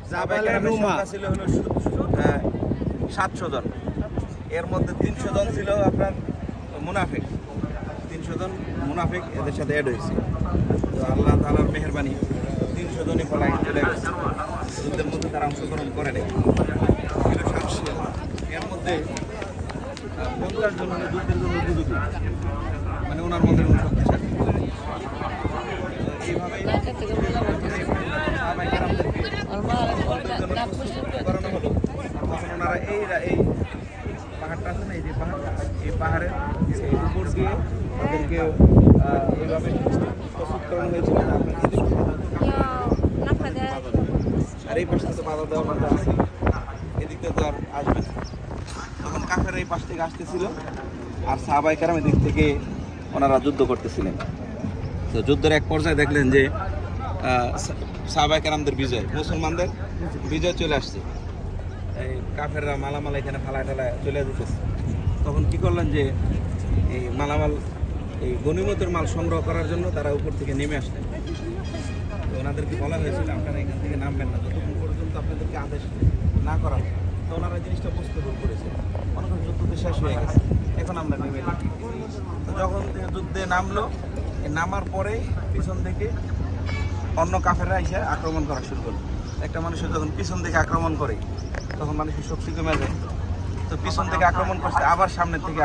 সাহাবায়ে সংখ্যা ছিল হলো 700 জন। এর মধ্যে 300 জন ছিল আপনার মুনাফিক, 300 জন মুনাফিক এদের সাথে অ্যাড হয়েছে। তো আল্লাহ তাআলার মেহেরবানি 300 জনই পলাই চলে গেছে, যুদ্ধের মধ্যে তারা অংশগ্রহণ করে নেই। এর মধ্যে 50 জন হলো যুদ্ধের জন্য উপযোগী, মানে ওনার মধ্যে কোনো শক্তিশালী। এইভাবেই সাহাবায়ে কেরামদেরকে করানো হলো। তখন ওনারা এই পাহাড়টা আছে না, এই যে পাহাড়, এই পাহাড়ের উপর দিয়ে ওদেরকে এইভাবে প্রস্তুত করানো হয়েছিল। আর এই পাশে তো বাধা দেওয়ার বাধা আছে, এদিকে তো আর আসবে না। তখন কাফের এই পাশ থেকে আসতেছিল, আর সাহাবায়ে কেরাম এদিক থেকে ওনারা যুদ্ধ করতেছিলেন। তো যুদ্ধের এক পর্যায়ে দেখলেন যে সাহাবায়ে কেরামদের বিজয়, মুসলমানদের বিজয় চলে আসছে। এই কাফেররা মালামাল এখানে ফালায় ঠালায় চলে যেতেছে। তখন কি করলেন যে এই মালামাল, এই গনিমতের মাল সংগ্রহ করার জন্য তারা উপর থেকে নেমে আসলেন। তো ওনাদেরকে বলা হয়েছিল আপনারা এখান থেকে নামবেন না যতক্ষণ পর্যন্ত আপনাদেরকে আদেশ না করা হয়। তো ওনারা জিনিসটা বুঝতে ভুল করেছে, মনে করেন যুদ্ধ তো শেষ হয়ে গেছে, এখন আমরা নেমে যাই। তো যখন যুদ্ধে নামলো, নামার পরে পিছন থেকে অন্য কাফেররা এসে আক্রমণ করা শুরু করলো। একটা মানুষের যখন পিছন থেকে আক্রমণ করে তখন মানুষের শক্তি কমে যায়। তো পিছন থেকে আক্রমণ করছে, আবার সামনের থেকে